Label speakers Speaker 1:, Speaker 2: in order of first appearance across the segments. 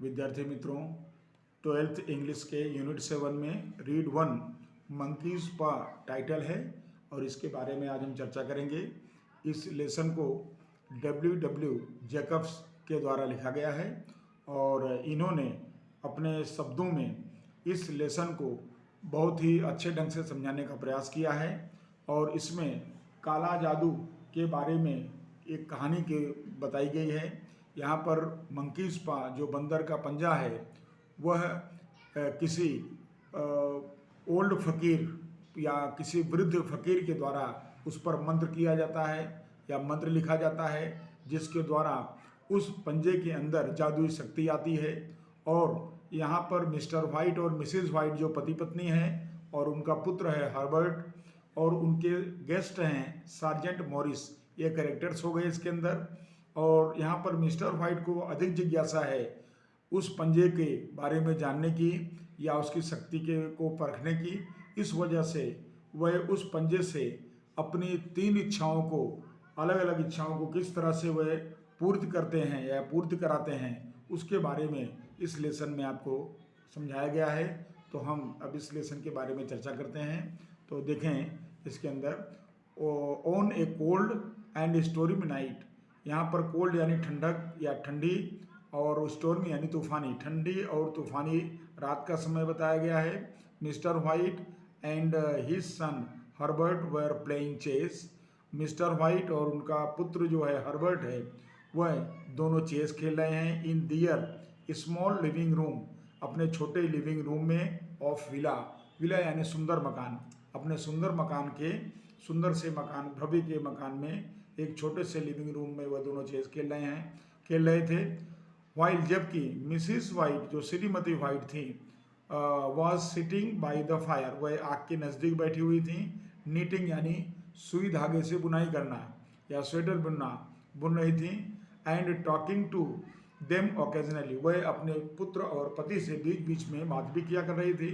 Speaker 1: विद्यार्थी मित्रों, 12th English के यूनिट 7 में रीड 1 मंकीज पा टाइटल है और इसके बारे में आज हम चर्चा करेंगे। इस लेसन को W जैकब्स के द्वारा लिखा गया है और इन्होंने अपने शब्दों में इस लेसन को बहुत ही अच्छे ढंग से समझाने का प्रयास किया है और इसमें काला जादू के बारे में एक कहानी के बताई गई है। यहाँ पर मंकीज पा जो बंदर का पंजा है वह किसी ओल्ड फकीर या किसी वृद्ध फकीर के द्वारा उस पर मंत्र किया जाता है या मंत्र लिखा जाता है, जिसके द्वारा उस पंजे के अंदर जादुई शक्ति आती है। और यहाँ पर मिस्टर वाइट और मिसेस वाइट जो पति पत्नी हैं और उनका पुत्र है हर्बर्ट और उनके गेस्ट हैं सार्जेंट मॉरिस, ये कैरेक्टर्स हो गए इसके अंदर। और यहाँ पर मिस्टर वाइट को अधिक जिज्ञासा है उस पंजे के बारे में जानने की या उसकी शक्ति को परखने की। इस वजह से वह उस पंजे से अपनी 3 इच्छाओं को, अलग अलग इच्छाओं को किस तरह से वह पूर्ति करते हैं या पूर्ति कराते हैं, उसके बारे में इस लेसन में आपको समझाया गया है। तो हम अब इस लेसन के बारे में चर्चा करते हैं। तो देखें इसके अंदर on A cold and stormy night, यहाँ पर कोल्ड यानी ठंडक या ठंडी और स्टोर्मी यानी तूफानी, ठंडी और तूफानी रात का समय बताया गया है। Mr White and his son Herbert were playing chess, Mr White और उनका पुत्र जो है हर्बर्ट है वह दोनों चेस खेल रहे हैं इन दियर स्मॉल लिविंग रूम, अपने छोटे लिविंग रूम में ऑफ विला, विला यानी सुंदर मकान, अपने सुंदर मकान के सुंदर से मकान, भव्य के मकान में एक छोटे से लिविंग रूम में वह दोनों चेस खेल रहे थे। वाइल जबकि मिसिस वाइट जो श्रीमती वाइट थी was sitting by the fire, वह आग के नज़दीक बैठी हुई थी। नीटिंग यानी सुई धागे से बुनाई करना या स्वेटर बुन रही थी। And talking to them occasionally, वह अपने पुत्र और पति से बीच बीच में बात भी किया कर रही थी।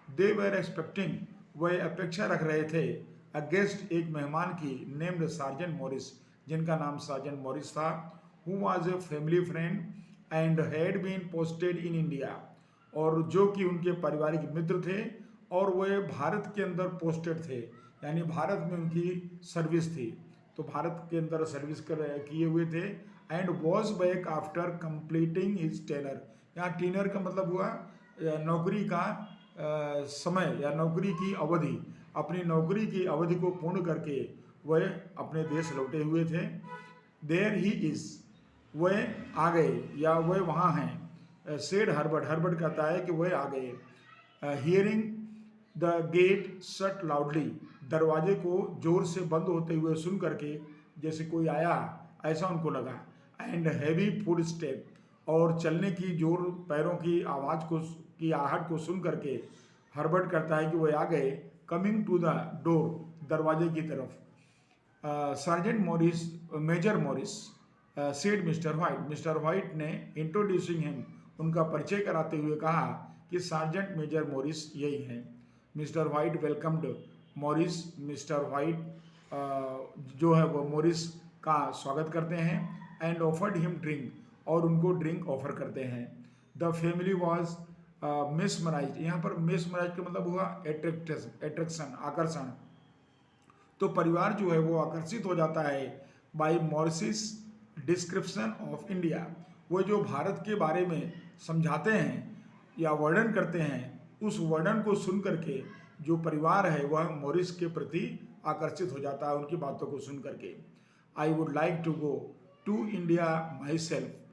Speaker 1: दे वर एक्सपेक्टिंग, वह अपेक्षा रख रहे थे अ गेस्ट, एक मेहमान की, नेम्ड सार्जेंट मॉरिस, जिनका नाम सार्जेंट मॉरिस था, who was a family friend and had been posted in India, और जो कि उनके पारिवारिक मित्र थे और वह भारत के अंदर पोस्टेड थे, यानी भारत में उनकी सर्विस थी, तो भारत के अंदर सर्विस किए हुए थे। And was back after completing his tenure, यहाँ टेनर का मतलब हुआ नौकरी का समय या नौकरी की अवधि, अपनी नौकरी की अवधि को पूर्ण करके वह अपने देश लौटे हुए थे। देयर ही इज़, वह आ गए या वह वहाँ हैं। सेड हर्बर्ट कहता है कि वह आ गए। Hearing the gate shut loudly, दरवाजे को जोर से बंद होते हुए सुन करके, जैसे कोई आया ऐसा उनको लगा। एंड हैवी फुट स्टेप, और चलने की जोर पैरों की आवाज़ की आहट को सुन करके हर्बर्ट कहता है कि वह आ गए। कमिंग टू द डोर, दरवाजे की तरफ। Sergeant Morris, major Morris said Mr White ने इंट्रोड्यूसिंग हिम, उनका परिचय कराते हुए कहा कि सार्जेंट मेजर मॉरिस यही हैं। Mister white welcomed Morris, mister white जो है वो मॉरिस का स्वागत करते हैं। एंड ऑफर्ड हिम ड्रिंक, और उनको ड्रिंक ऑफर करते हैं। द फैमिली वॉज मेस्मराइज्ड, यहाँ पर मेस्मराइज का मतलब हुआ एट्रैक्शन, आकर्षण, तो परिवार जो है वो आकर्षित हो जाता है by Morris description of India, वो जो भारत के बारे में समझाते हैं या वर्णन करते हैं, उस वर्णन को सुन करके जो परिवार है वह मॉरिस के प्रति आकर्षित हो जाता है उनकी बातों को सुन करके। I would like to go to India my self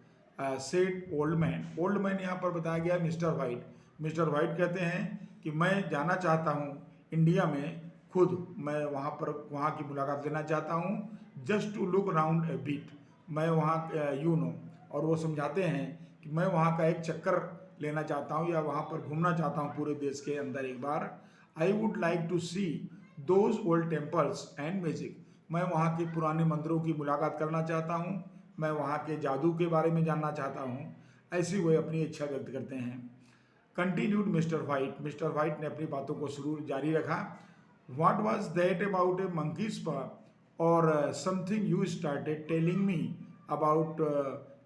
Speaker 1: said old man यहाँ पर बताया गया मिस्टर वाइट कहते हैं कि मैं जाना चाहता हूँ इंडिया में खुद, मैं वहाँ की मुलाकात लेना चाहता हूँ। Just to look round a bit, मैं वहाँ और वो समझाते हैं कि मैं वहाँ का एक चक्कर लेना चाहता हूँ या वहाँ पर घूमना चाहता हूँ पूरे देश के अंदर एक बार। I would like to see those old temples and magic, मैं वहाँ के पुराने मंदिरों की मुलाकात करना चाहता हूँ, मैं वहाँ के जादू के बारे में जानना चाहता हूँ, ऐसी वह अपनी इच्छा व्यक्त करते हैं। कंटिन्यूड मिस्टर वाइट ने अपनी बातों को जारी रखा। What was that about A monkeys paw, और something you started telling me about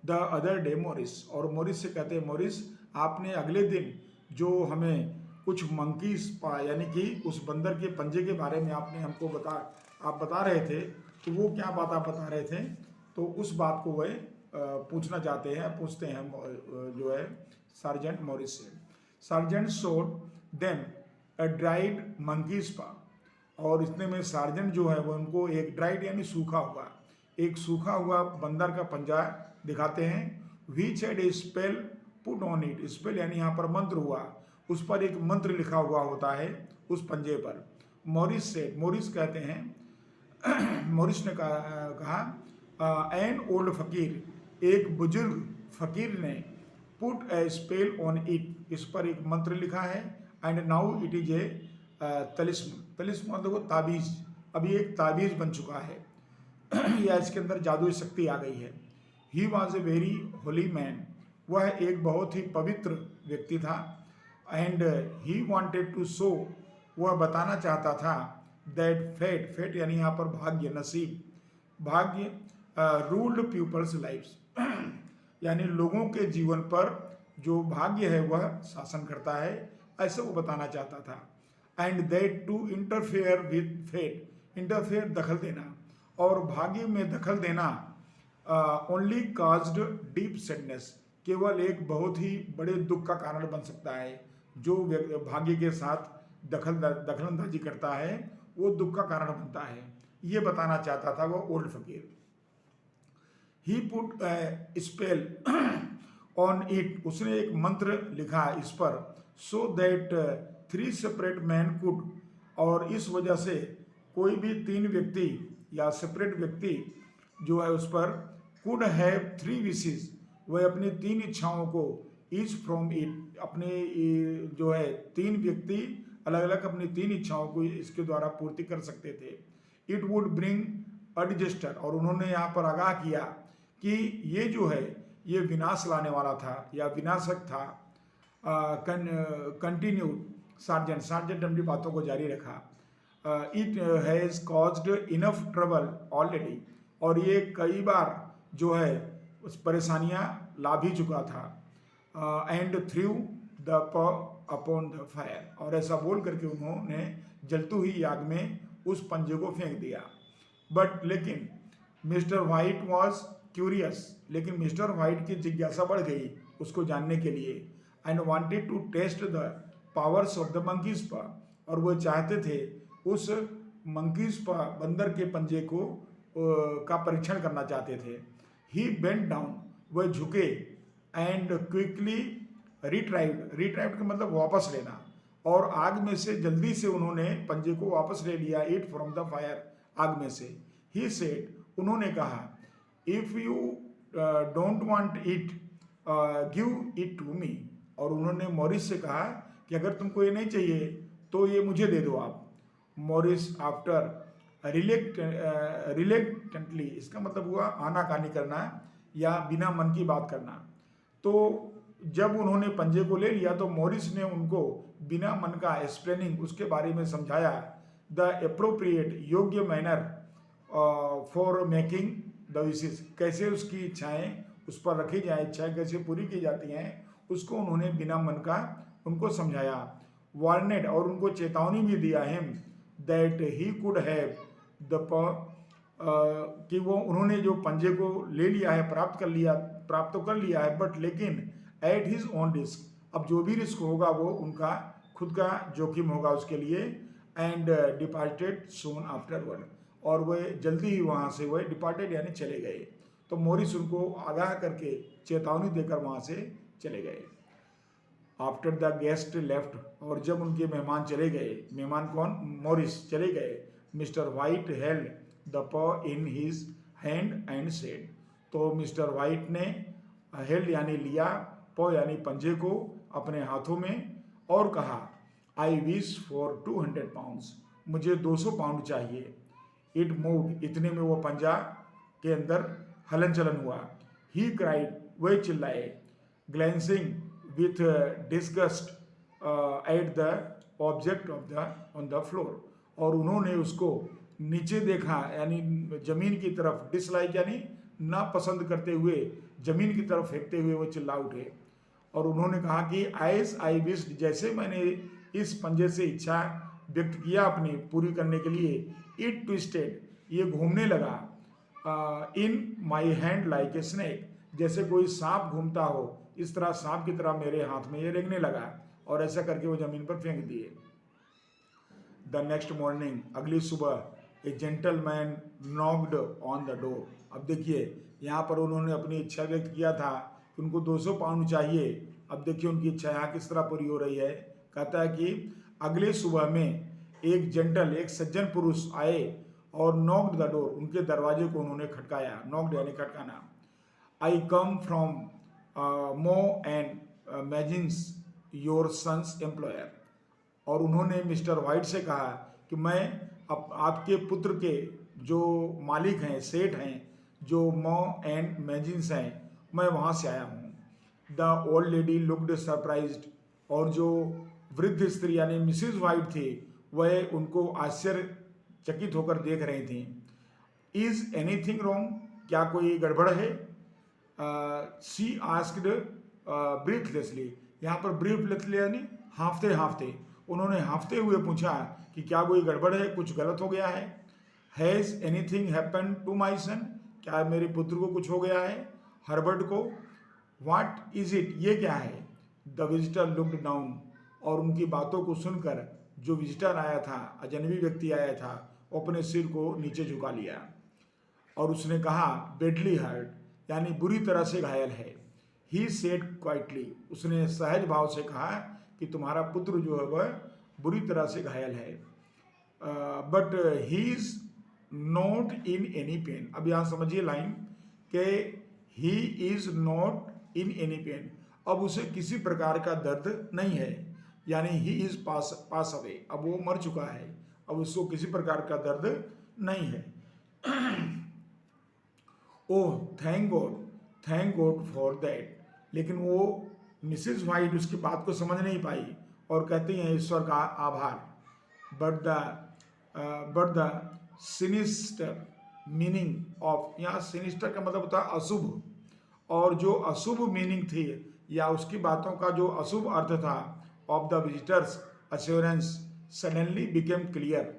Speaker 1: the other day Morris, और मॉरिस से कहते हैं मॉरिस आपने अगले दिन जो हमें कुछ मंकीज पा यानी कि उस बंदर के पंजे के बारे में आपने हमको आप बता रहे थे, तो वो क्या बात आप बता रहे थे, तो उस बात को वह पूछते हैं जो है सार्जेंट मॉरिस से। Sergeant showed them a dried monkeys paw, और इतने में सार्जेंट जो है वो उनको एक ड्राइड यानी सूखा हुआ बंदर का पंजा दिखाते हैं। Which had a spell put on it, spell यानी यहाँ पर मंत्र हुआ, उस पर एक मंत्र लिखा हुआ होता है उस पंजे पर। मॉरिस कहते हैं मॉरिस ने कहा एन ओल्ड फकीर, एक बुजुर्ग फकीर ने put a spell on it, इस पर एक मंत्र लिखा है, and now it is a तलिस्म मतलब वो ताबीज, अभी एक ताबीज बन चुका है या इसके अंदर जादुई शक्ति आ गई है। He was a very holy man, वह एक बहुत ही पवित्र व्यक्ति था। And he wanted to show, वह बताना चाहता था दैट फेट यानी यहाँ पर भाग्य, नसीब, भाग्य रूल्ड पीपल्स लाइफ्स यानी लोगों के जीवन पर जो भाग्य है वह शासन करता है, ऐसे वो बताना चाहता था। And that to interfere with fate, interfere दखल देना, और भाग्य में दखल देना ओनली काज्ड डीप सैडनेस, केवल एक बहुत ही बड़े दुख का कारण बन सकता है। जो भाग्य के साथ दखलंदाजी करता है वो दुख का कारण बनता है, ये बताना चाहता था वो ओल्ड फकीर। ही पुट स्पेल ऑन इट, उसने एक मंत्र लिखा इस पर, so that 3 separate man could, और इस वजह से कोई भी 3 व्यक्ति या सेपरेट व्यक्ति जो है उस पर कुड हैव 3 विशेस, वह अपनी 3 इच्छाओं को ईच फ्रॉम इट, अपने जो है 3 व्यक्ति अलग अलग अपनी 3 इच्छाओं को इसके द्वारा पूर्ति कर सकते थे। It would bring a disaster, और उन्होंने यहाँ पर आगाह किया कि ये जो है ये विनाश लाने वाला था या विनाशक था। कंटिन्यूड सार्जेंट अपनी बातों को जारी रखा। It has caused enough trouble already, और ये कई बार जो है उस परेशानियाँ ला भी चुका था। And through the upon the fire, और ऐसा बोल करके उन्होंने जलती हुई आग में उस पंजे को फेंक दिया। बट लेकिन मिस्टर वाइट वॉज क्यूरियस, लेकिन मिस्टर वाइट की जिज्ञासा बढ़ गई उसको जानने के लिए। And wanted to test the powers of the monkey's paw, और वो चाहते थे उस मंकीज पा बंदर के पंजे को का परीक्षण करना चाहते थे। ही बेंट डाउन, वह झुके, एंड क्विकली रिट्राइव्ड का मतलब वापस लेना, और आग में से जल्दी से उन्होंने पंजे को वापस ले लिया, इट फ्रॉम द फायर, आग में से। ही सेड, उन्होंने कहा, if you don't want it give it to me, और उन्होंने मॉरिस से कहा कि अगर तुमको ये नहीं चाहिए तो ये मुझे दे दो आप। मॉरिस आफ्टर रिलेक्टेंटली, इसका मतलब हुआ आनाकानी करना या बिना मन की बात करना। तो जब उन्होंने पंजे को ले लिया तो मॉरिस ने उनको बिना मन का एक्सप्लेनिंग उसके बारे में समझाया, द एप्रोप्रिएट योग्य manner for making the wishes, कैसे उसकी इच्छाएं उस पर रखी जाए, इच्छाएं कैसे पूरी की जाती हैं, उसको उन्होंने बिना मन का उनको समझाया। वार्नेड, और उनको चेतावनी भी दिया him that he could have the कि वो उन्होंने जो पंजे को ले लिया है, प्राप्त तो कर लिया है, बट लेकिन एट हिज ओन रिस्क, अब जो भी रिस्क होगा वो उनका खुद का जोखिम होगा उसके लिए। एंड डिपार्टेड सून आफ्टरवर्ड, और वह जल्दी ही वहाँ से वह डिपार्टेड यानी चले गए। तो मॉरिस उनको आगाह करके चेतावनी देकर वहाँ से चले गए। आफ्टर द गेस्ट लेफ्ट, और जब उनके मेहमान चले गए, मेहमान कौन, मॉरिस चले गए, मिस्टर वाइट हेल्ड द पॉ in his hand and said, तो मिस्टर वाइट ने हेल्ड यानी लिया, पॉ यानी पंजे को अपने हाथों में, और कहा, आई विश फॉर 200 पाउंड्स, मुझे 200 पाउंड चाहिए। इट मूव्ड, इतने में वो पंजा के अंदर हलन चलन हुआ। ही क्राइड, वह चिल्लाए, glancing with disgust at the object of the on the floor, और उन्होंने उसको नीचे देखा यानी जमीन की तरफ, डिसलाइक यानी नापसंद करते हुए जमीन की तरफ फेंकते हुए वो चिल्ला उठे और उन्होंने कहा कि एज आई विश्ड, जैसे मैंने इस पंजे से इच्छा व्यक्त किया अपनी पूरी करने के लिए, इट ट्विस्टेड, ये घूमने लगा in my hand like a snake, जैसे कोई सांप घूमता हो इस तरह सांप की तरह मेरे हाथ में ये रेंगने लगा और ऐसा करके वो जमीन पर फेंक दिए। द नेक्स्ट मॉर्निंग, अगली सुबह, ए gentleman knocked on the door. अब देखिए यहाँ पर उन्होंने अपनी इच्छा व्यक्त किया था कि उनको 200 पाउंड चाहिए। अब देखिए उनकी इच्छा यहाँ किस तरह पूरी हो रही है। कहता है कि अगले सुबह में एक जेंटल, एक सज्जन पुरुष आए और नॉक्ड द डोर, उनके दरवाजे को उन्होंने खटकाया। नॉक्ड यानी खटकाना। आई कम फ्रॉम मो एंड मैजिन्स योर सन्स एम्प्लॉयर, और उन्होंने मिस्टर वाइट से कहा कि मैं आपके पुत्र के जो मालिक हैं, सेठ हैं, जो मो एंड मैजिन्स हैं, मैं वहाँ से आया हूँ। The old lady looked surprised, और जो वृद्ध स्त्री यानी मिसिज वाइट थी वह उनको आश्चर्यचकित होकर देख रही थी। इज एनीथिंग रॉन्ग, क्या कोई गड़बड़ है? शी आस्क्ड ब्रीथलेसली, यहाँ पर ब्रीथलेसली यानी हांफते हांफते, उन्होंने हांफते हुए पूछा कि क्या कोई गड़बड़ है, कुछ गलत हो गया है? Has anything happen to my son, क्या मेरे पुत्र को कुछ हो गया है, हर्बर्ट को? व्हाट इज इट, ये क्या है? द विजिटर लुक्ड डाउन, और उनकी बातों को सुनकर जो विजिटर आया था, अजनबी व्यक्ति आया था, वो अपने सिर को नीचे झुका लिया और उसने कहा बेडली हर्ट, यानी बुरी तरह से घायल है। ही सेड क्वाइटली, उसने सहज भाव से कहा कि तुम्हारा पुत्र जो है वह बुरी तरह से घायल है। But he is not in any pain. अब यहाँ समझिए लाइन कि he is not in any pain, अब उसे किसी प्रकार का दर्द नहीं है, यानी ही इज पास अवे, अब वो मर चुका है, अब उसको किसी प्रकार का दर्द नहीं है। Oh thank God for that, लेकिन वो मिसिज वाइट उसकी बात को समझ नहीं पाई और कहती हैं ईश्वर का आभार। But the sinister meaning of, यहाँ सिनिस्टर का मतलब होता है अशुभ, और जो अशुभ मीनिंग थी या उसकी बातों का जो अशुभ अर्थ था of the visitors assurance suddenly became clear,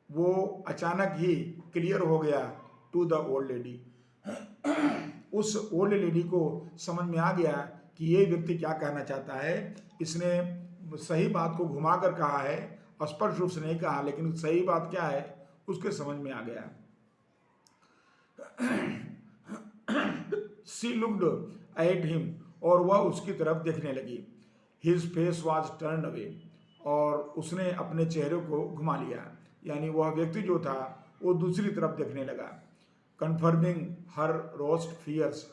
Speaker 1: वो अचानक ही क्लियर हो गया टू द ओल्ड लेडी। उस ओल्ड लेडी को समझ में आ गया कि ये व्यक्ति क्या कहना चाहता है। इसने सही बात को घुमाकर कहा है, स्पष्ट रूप से नहीं कहा, लेकिन सही बात क्या है उसके समझ में आ गया। शी लुक्ड एट हिम, और वह उसकी तरफ देखने लगी। His face was turn away, और उसने अपने चेहरे को घुमा लिया, यानी वह व्यक्ति जो था वो दूसरी तरफ देखने लगा। कन्फर्मिंग हर रोस्ट फियर्स,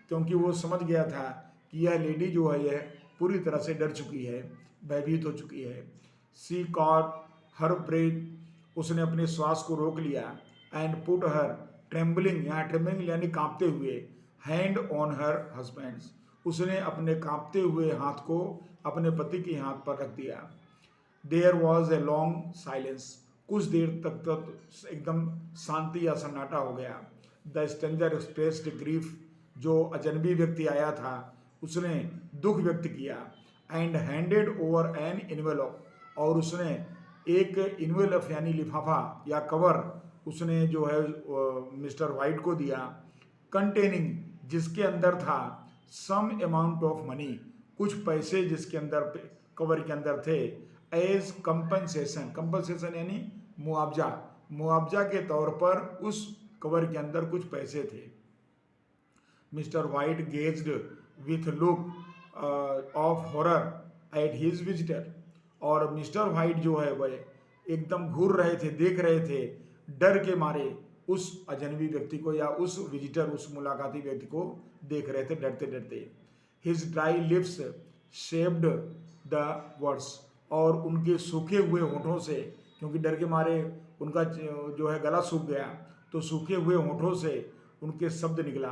Speaker 1: क्योंकि वो समझ गया था कि यह लेडी जो है यह पूरी तरह से डर चुकी है, भयभीत हो चुकी है। सी कॉट हर ब्रेथ, उसने अपने श्वास को रोक लिया। एंड पुट हर ट्रेम्बलिंग, यहाँ ट्रेम्बलिंग यानी कांपते हुए, हैंड ऑन हर हस्बैंड्स, उसने अपने कांपते हुए हाथ को अपने पति के हाथ पर रख दिया। There was a long silence, कुछ देर तक एकदम शांति या सन्नाटा हो गया। द स्ट्रेंजर एक्सप्रेस्ड ग्रीफ, जो अजनबी व्यक्ति आया था उसने दुख व्यक्त किया। And handed over an envelope, और उसने एक इन्वेलप यानी लिफाफा या कवर उसने जो है मिस्टर वाइट को दिया। कंटेनिंग, जिसके अंदर था सम अमाउंट ऑफ मनी, कुछ पैसे जिसके अंदर कवर के अंदर थे। एज कंपनसेशन, कंपनसेशन यानी मुआवजा, मुआवजा के तौर पर उस कवर के अंदर कुछ पैसे थे। Mister white gazed with look of horror at his visitor, और मिस्टर वाइट जो है वह एकदम घूर रहे थे, देख रहे थे डर के मारे उस अजनबी व्यक्ति को, या उस विजिटर, उस मुलाकाती व्यक्ति को देख रहे थे डरते डरते। His dry lips shaped the words, और उनके सूखे हुए होठों से, क्योंकि डर के मारे उनका जो है गला सूख गया, तो सूखे हुए होठों से उनके शब्द निकला।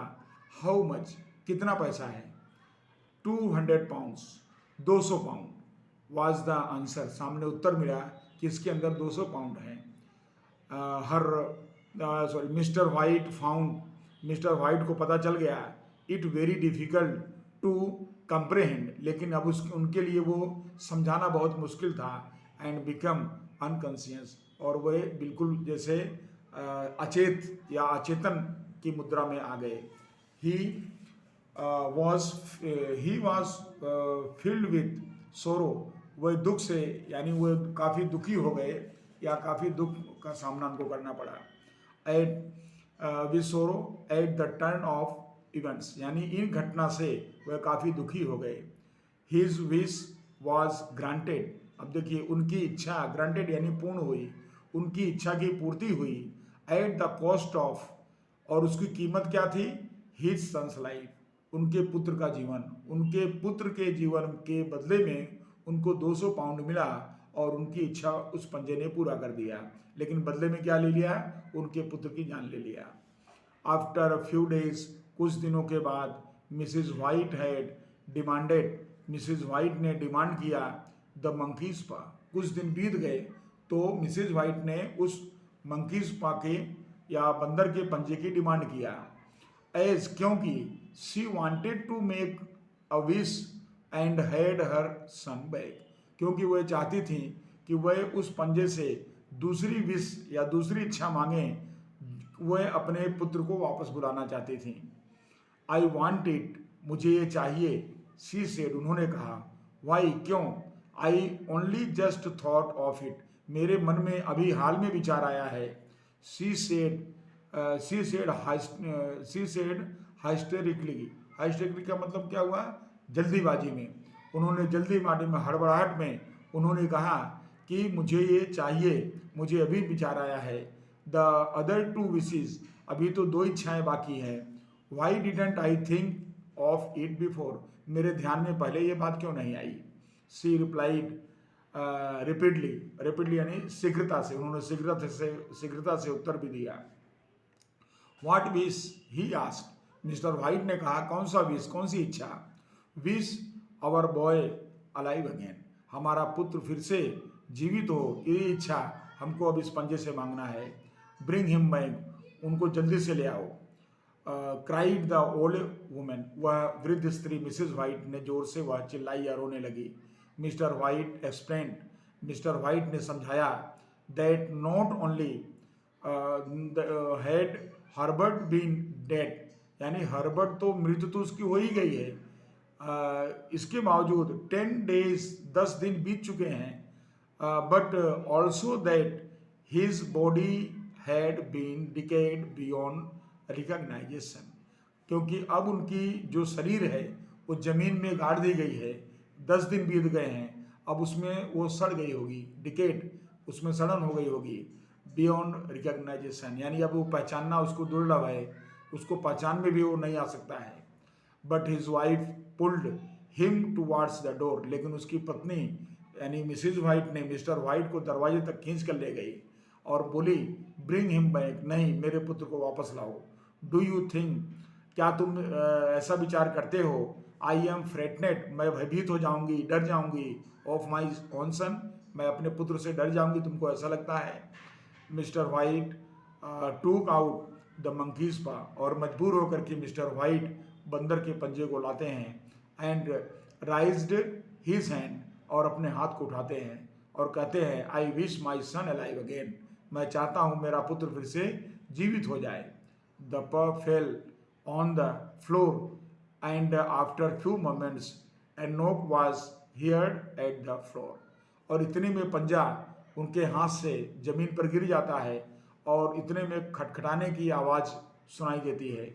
Speaker 1: हाउ मच, कितना पैसा है? 200 pounds, 200 pound. Was the answer, सामने उत्तर मिला कि इसके अंदर 200 पाउंड है। Mr white found, mister white को पता चल गया इट वेरी डिफिकल्ट टू कंप्रेहेंड, लेकिन अब उनके लिए वो समझाना बहुत मुश्किल था। एंड बिकम अनकॉन्शियस, और वह बिल्कुल जैसे अचेत या अचेतन की मुद्रा में आ गए। He was he was filled with सोरो, वह दुख से, यानी वह काफ़ी दुखी हो गए या काफ़ी दुख का सामना उनको करना पड़ा। एट विथ सोरो at the turn off events, यानी इन घटना से वह काफ़ी दुखी हो गए। हिज विश वॉज ग्रांटेड, अब देखिए उनकी इच्छा ग्रांटेड यानी पूर्ण हुई, उनकी इच्छा की पूर्ति हुई। एट द कॉस्ट ऑफ, और उसकी कीमत क्या थी? हिज सन्स लाइफ, उनके पुत्र का जीवन, उनके पुत्र के जीवन के बदले में उनको 200 पाउंड मिला और उनकी इच्छा उस पंजे ने पूरा कर दिया। लेकिन बदले में क्या ले लिया? उनके पुत्र की जान ले लिया। आफ्टर फ्यू डेज, कुछ दिनों के बाद, Mrs white had demanded, Mrs white ने डिमांड किया द मंकीज पा, कुछ दिन बीत गए तो मिसिज वाइट ने उस मंकीज पा के या बंदर के पंजे की डिमांड किया। एज, क्योंकि she wanted to make a wish and had her son back, क्योंकि वह चाहती थी कि वह उस पंजे से दूसरी विश या दूसरी इच्छा मांगे, वह अपने पुत्र को वापस बुलाना चाहती थी। आई वांट इट, मुझे ये चाहिए। शी सेड, उन्होंने कहा। वाई, क्यों? I only just thought of it, मेरे मन में अभी हाल में विचार आया है। शी सेड हाइस्टेरिकली, हाइस्टेरिकली का मतलब क्या हुआ? जल्दीबाजी में, उन्होंने जल्दीबाजी में, हड़बड़ाहट में उन्होंने कहा कि मुझे ये चाहिए, मुझे अभी विचार आया है। द अदर टू विशेज, अभी तो 2 इच्छाएं बाकी हैं। Why didn't I think of it before, मेरे ध्यान में पहले ये बात क्यों नहीं आई? सी रिप्लाइड रिपीडली, रिपीडली यानी शीघ्रता से, उन्होंने शीघ्रता से उत्तर भी दिया। What wish, he asked, Mr White ने कहा, कौन सा विश, कौन सी इच्छा? Wish our boy alive again, हमारा पुत्र फिर से जीवित हो, ये इच्छा हमको अब इस पंजे से मांगना है। ब्रिंग हिम बैक, उनको जल्दी से ले आओ। क्राइड द ओल्ड वुमेन, वह वृद्ध स्त्री मिसेज व्हाइट ने जोर से वह चिल्लाई या रोने लगी। Mr White explained, Mr White ने समझाया that not only had Herbert been dead, यानी हर्बर्ट तो मृत्यु तो उसकी हो ही गई है, इसके बावजूद 10 डेज 10 दिन बीत चुके हैं, but also that his body had been decayed beyond recognition, क्योंकि अब उनकी जो शरीर है वो जमीन में गाड़ दी गई है, 10 दिन बीत गए हैं, अब उसमें वो सड़ गई होगी, डिकेड, उसमें सड़न हो गई होगी। बियॉन्ड रिकग्नाइजेशन, यानी अब वो पहचानना उसको दुर्लभ है, उसको पहचान में भी वो नहीं आ सकता है। But his wife pulled him towards the door, लेकिन उसकी पत्नी यानी मिसिज वाइट ने मिस्टर वाइट को दरवाजे तक खींच कर ले गई और बोली, ब्रिंग हिम बैक, नहीं, मेरे पुत्र को वापस लाओ। डू यू थिंक, क्या तुम ऐसा विचार करते हो? आई एम फ्रेटनेड, मैं भयभीत हो जाऊंगी, डर जाऊंगी। ऑफ माई ओन सन, मैं अपने पुत्र से डर जाऊंगी, तुमको ऐसा लगता है? मिस्टर वाइट टूक आउट द मंकीज पा, और मजबूर होकर के मिस्टर वाइट बंदर के पंजे को लाते हैं। एंड राइज्ड हिज हैंड, और अपने हाथ को उठाते हैं और कहते हैं, I wish my son alive again, मैं चाहता हूँ मेरा पुत्र फिर से जीवित हो जाए। द पॉ fell on the floor and after few moments A knock was heard at the floor, और इतने में पंजा उनके हाथ से जमीन पर गिर जाता है और इतने में खटखटाने की आवाज़ सुनाई देती है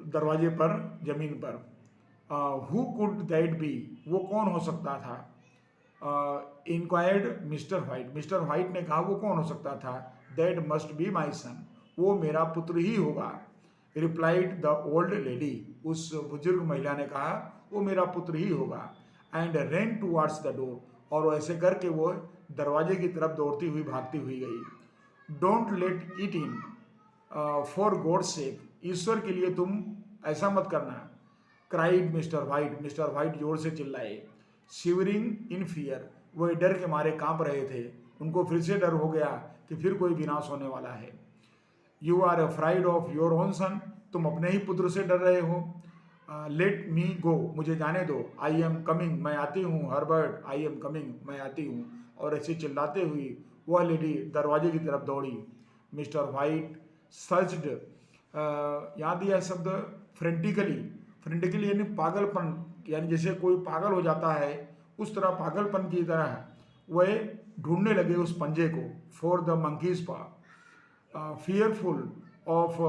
Speaker 1: दरवाजे पर, जमीन पर। हु कुड दैट बी, वो कौन हो सकता था? Inquired mister White, mister White ने कहा, वो कौन हो सकता था? दैट मस्ट बी माई सन, वो मेरा पुत्र ही होगा। रिप्लाइड द ओल्ड लेडी, उस बुजुर्ग महिला ने कहा, वो मेरा पुत्र ही होगा। And rain towards the door, और ऐसे करके वो दरवाजे की तरफ दौड़ती हुई भागती हुई गई। Don't let it in for God's sake, ईश्वर के लिए तुम ऐसा मत करना। Cried mister White, mister White जोर से चिल्लाए। शिवरिंग इन फियर, वह डर के मारे कांप रहे थे, उनको फिर से डर हो गया कि फिर कोई विनाश होने वाला है। You are afraid of your own son, तुम अपने ही पुत्र से डर रहे हो। लेट मी गो, मुझे जाने दो। आई एम कमिंग, मैं आती हूँ। हर्बर्ट, आई एम कमिंग, मैं आती हूँ। और ऐसे चिल्लाते हुई वह लेडी दरवाजे की तरफ दौड़ी। मिस्टर वाइट सर्च्ड, यहाँ दिया शब्द फ्रेंटिकली। फ्रेंटिकली यानी पागलपन, यानी जैसे कोई पागल हो जाता है उस तरह, पागलपन की तरह वह ढूंढने लगे उस पंजे को। For the monkey's paw, fearful of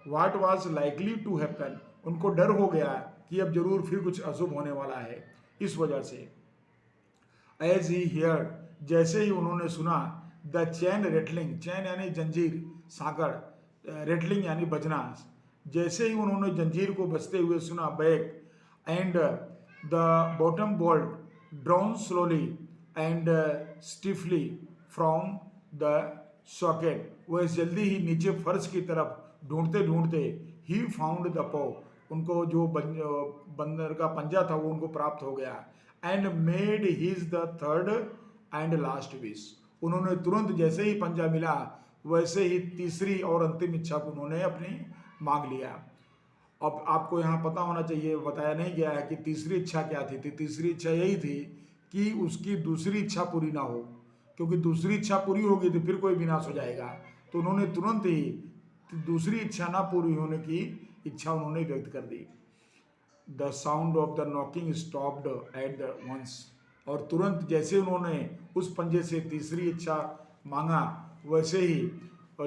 Speaker 1: what was likely to happen, उनको डर हो गया कि अब जरूर फिर कुछ अशुभ होने वाला है। इस वजह से एज ही हियर, जैसे ही उन्होंने सुना, द चैन रेटलिंग, चैन यानी जंजीर, साकड़, रेटलिंग यानी बजना, जैसे ही उन्होंने जंजीर को बजते हुए सुना, back and the bottom bolt drawn slowly and stiffly from the socket, वह जल्दी ही नीचे फर्श की तरफ ढूंढते ढूंढते ही फाउंड द पो, उनको जो बंदर का पंजा था वो उनको प्राप्त हो गया। And made his the third and last wish, उन्होंने तुरंत जैसे ही पंजा मिला वैसे ही तीसरी और अंतिम इच्छा को उन्होंने अपनी मांग लिया। अब आपको यहाँ पता होना चाहिए, बताया नहीं गया है कि तीसरी इच्छा क्या थी। तीसरी इच्छा यही थी कि उसकी दूसरी इच्छा पूरी ना हो, क्योंकि दूसरी इच्छा पूरी होगी तो फिर कोई विनाश हो जाएगा। तो उन्होंने तुरंत ही दूसरी इच्छा ना पूरी होने की इच्छा उन्होंने व्यक्त कर दी। The sound of the knocking stopped at the once, और तुरंत जैसे उन्होंने उस पंजे से तीसरी इच्छा मांगा वैसे ही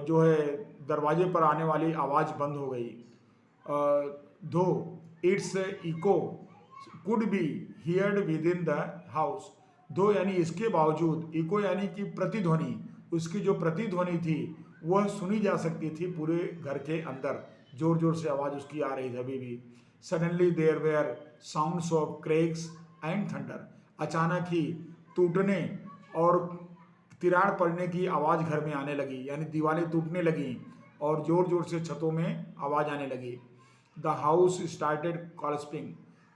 Speaker 1: जो है दरवाजे पर आने वाली आवाज़ बंद हो गई। Though its echo could be heard within the house, though यानी इसके बावजूद, इको यानी कि प्रतिध्वनि, उसकी जो प्रतिध्वनि थी वह सुनी जा सकती थी पूरे घर के अंदर, जोर जोर से आवाज़ उसकी आ रही थी अभी भी। Suddenly there were sounds of cracks and thunder, अचानक ही टूटने और तिराड़ पड़ने की आवाज़ घर में आने लगी, यानी दीवारें टूटने लगी और जोर जोर से छतों में आवाज़ आने लगी। द हाउस स्टार्टेड कॉल्सपिंग,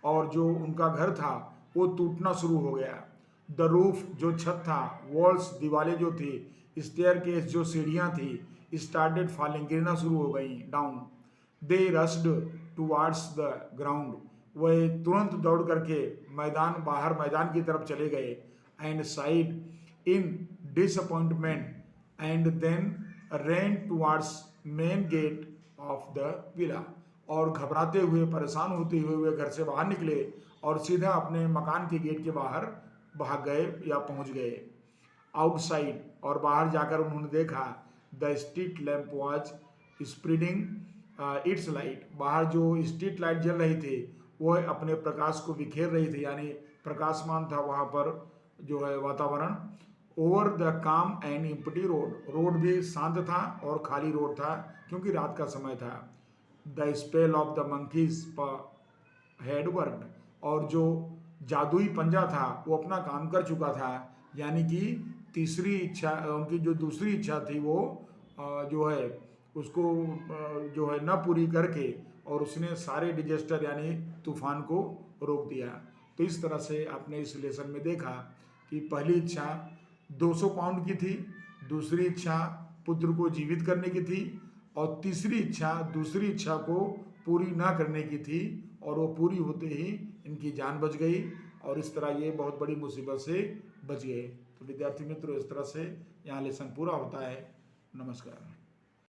Speaker 1: और जो उनका घर था वो टूटना शुरू हो गया। द रूफ, जो छत था, वॉल्स, दीवारें जो थी, स्टेयरकेस, जो सीढ़ियाँ थी, स्टार्टेड फॉलिंग, गिरना शुरू हो गई, down. They rushed towards the ground, वह तुरंत दौड़ करके मैदान, बाहर मैदान की तरफ चले गए। And sighed in disappointment and then ran towards main gate of the villa, और घबराते हुए, परेशान होते हुए वे घर से बाहर निकले और सीधा अपने मकान के गेट के बाहर भाग गए या पहुंच गए। आउटसाइड, और बाहर जाकर उन्होंने देखा, the street lamp was spreading its light, बाहर जो स्ट्रीट लाइट जल रही थी वह अपने प्रकाश को बिखेर रही थी, यानी प्रकाशमान था वहाँ पर जो है वातावरण। ओवर द काम एंड एम्प्टी रोड, रोड भी शांत था और खाली रोड था क्योंकि रात का समय था। The spell of the monkeys had worked, और जो जादुई पंजा था वो अपना काम कर चुका था, यानी कि तीसरी इच्छा, उनकी जो दूसरी इच्छा थी वो जो है उसको जो है न पूरी करके, और उसने सारे डिजास्टर यानी तूफान को रोक दिया। तो इस तरह से आपने इस लेसन में देखा कि पहली इच्छा 200 पाउंड की थी, दूसरी इच्छा पुत्र को जीवित करने की थी, और तीसरी इच्छा दूसरी इच्छा को पूरी ना करने की थी, और वो पूरी होते ही इनकी जान बच गई, और इस तरह ये बहुत बड़ी मुसीबत से बच गए। तो विद्यार्थी मित्रों, इस तरह से यहाँ लेसन पूरा होता है। नमस्कार।